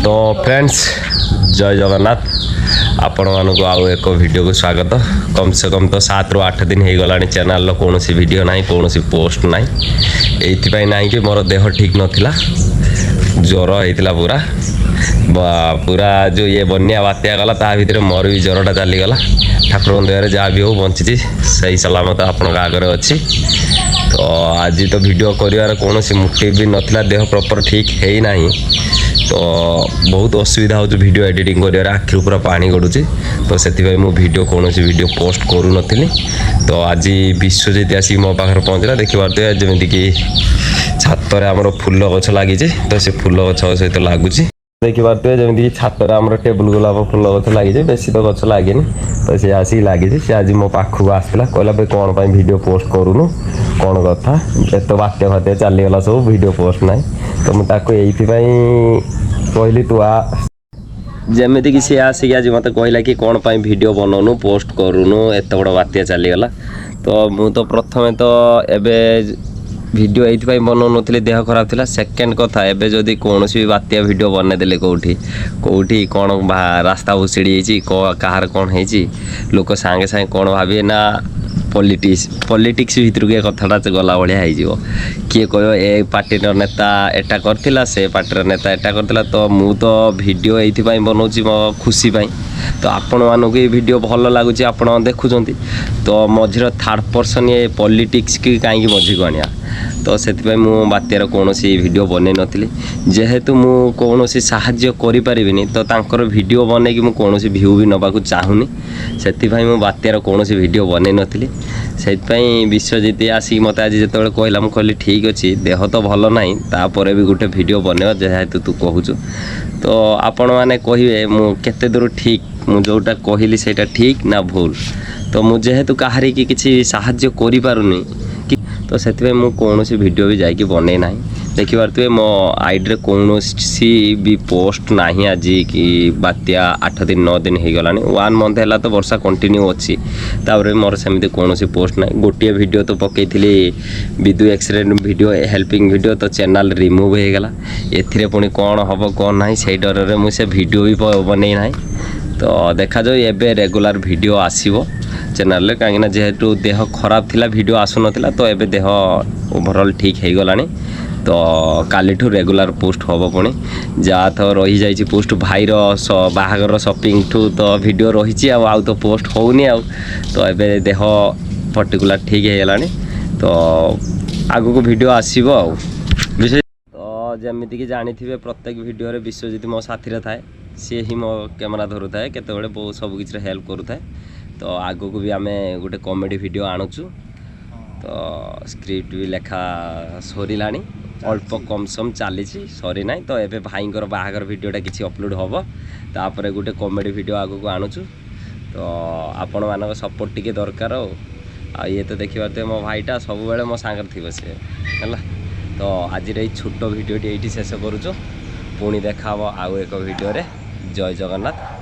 तो फ्रेंड्स जय जगन्नाथ आपण मानक आउ एक वीडियो को स्वागत। कम से कम तो 7 ରୁ 8 दिन हो गला चैनल कौन वीडियो ना कौन पोस्ट ना ये ना कि मोर देह ठीक नाला ज्वर होता पूरा पूरा जो ये बन्या बात्या गला ता भीतर मोर भी ज्वरटा चलीगला ठाकुर दया जहाँ भी हो बंची सही सलामत आपण आगे अच्छी। तो आज तो वीडियो कर कौन मोटिव भी नाला देह प्रॉपर ठीक है ना तो बहुत असुविधा हो वीडियो एडिटिंग कर आखिर पूरा पानी गड़ुची तो से वीडियो कौन वीडियो पोस्ट करू नथिली। तो आज विश्वजित आसिक मो पाखे पहुँचला देखिए जमीक छातर आमर फूल गछ लगी तो से फूल गछ सहित लगुच देखिए जमीक छातर आम टेबुल गोलाप फूल गछ लगी बेसी तो गछ लगे तो सी आसिक लगी सी आज मो पाखक आसला कहला भाई कौन पर वीडियो पोस्ट करूनु कौन कथा एत बात्या फात्या चलीगला सब वीडियो पोस्ट ना तो मुझे ये कहली तू आ जमीती कि सी आसिक आज मत कहला कि कौन पर वीडियो बनाऊनु पोस्ट करूनु एत बड़ बात्या चलीगला। तो मु तो प्रथम तो एबे वीडियो ये बनाऊन देह खराब था। सेकेंड कथा एबे जदि कौन भी बात्या वीडियो बनईदे कौटी कौटी कौन रास्ता भुषिड़ी कहार कौन है लोक सांगे सांगे कौन भावे ना पॉलिटिक्स भितर के कथाटा गला भाया हो किए कह ए पार्टीर नेता एटा करथिला से पार्टीर नेता एटा करथिला। तो मु तो वीडियो ये बनाऊँगी मो खुशी पाई तो आपण मानक ये वीडियो भल लगुच आप देखुं तो मझीर थर्ड पर्सन ये पॉलिटिक्स की कहीं मझी को आनिया तो से बात्यार कौन वीडियो बन नी जेहेतु मु कौन साहाय्य करें तो तांकर वीडियो बन कि कौन भ्यू भी नवाक चाहूनी से बात्यार कौन वीडियो बन नी से विश्वजित आसिक मत आज जो कहला मुझे कहली ठीक अच्छे देह तो भल ना तापर भी गोटे वीडियो बन जेहेतु तू कहूँ तो आपण मैंने कहे मुझे दूर ठीक मुझोटा कहली से ठीक ना भूल तो मुझेतु कहारी की किसी साहाय्य करि पारुनी तो से कौन वीडियो भी जाकि बने ना देखिए मो आईडी कौन भी पोस्ट ना आज कि बात्या 8 दिन 9 दिन हो गला 1 मंथ है तो वर्षा कंटिन्यू अच्छी तापर मोर सेमती कौन पोस्ट ना गोटे वीडियो तो पकई विदु एक्सीडेंट वीडियो हेल्पिंग वीडियो तो चैनल रिमूव हो गला एथिरे पुणी कौन हम कौन ना से डर में मुझे वीडियो भी बन ना तो देखा जाओ एबे रेगुलर वीडियो आसीबो चैनल कहीं जेहेतु देह खराब थिला वीडियो आसु नथिला तो एबे देह ओवरऑल ठीक हो गलानी तो काली रेगुलर पोस्ट हम पुणी जहाँ तो रही जाइए पोस्ट भाईर बाहागर शॉपिंग ठू तो वीडियो रही आउ तो पोस्ट होनी तो एबे देह पर्टिकुलर ठीक हो गलानी तो आगु को वीडियो आसीबो आ तो जमीती कि जानी थे प्रत्येक वीडियो रे विश्वजित मो साथी थाए सी ही मो कैमेरा धरू थाए केते बहुत सब किसी हेल्प करू थाए। तो आगो को भी आम गोटे कॉमेडी वीडियो आणुचु तो स्क्रिप्ट भी लेखा सरीला अल्प कम सम चली सरी ना तो ये भाई बाहागर वीडियोटा किसी अपलोड हम तापर गोटे कॉमेडी वीडियो आगो को आणुचु तो आपण मान सपोर्ट टी दरकार आ ये तो देखिए मो भाईटा सब बेले मो सांगर थी से है तो आज ये छोट वीडियोटी ये शेष करुचु पुणी देखा आउ एक वीडियो रे जय जगन्नाथ।